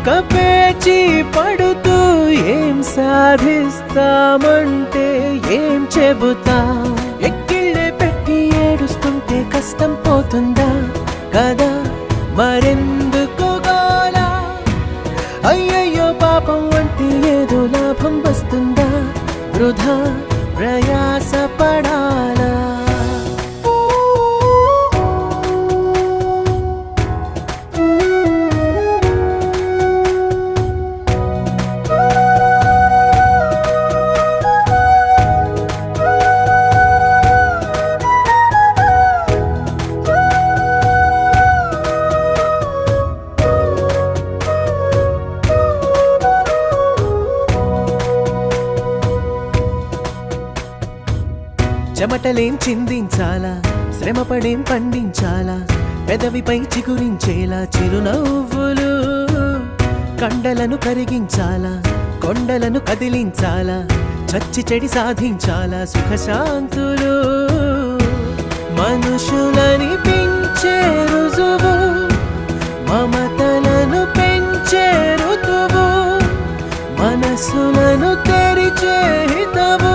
ఒక పేచి పడుతూ ఏం సాధిస్తామంటే ఏం చెబుతా ఎక్కిళ్ళే పెట్టి ఏడుస్తుంటే కష్టం పోతుందా కదా మరెందుకు గోలా అయ్యయ్యో పాపం అంటే ఏదో లాభం వస్తుందా వృధా ప్రయాస పడాలా చెమటలేం చిందించాలా శ్రమపడేం పండించాలా పెదవిపై చిగురించేలా చిరునవ్వులు కండలను కరిగించాలా కొండలను కదిలించాలా చచ్చి చెడి సాధించాలా సుఖశాంతులు మనుషులని పెంచే రుజువు మమతలను పెంచే ఋతువు మనసులను తెరిచే హితవు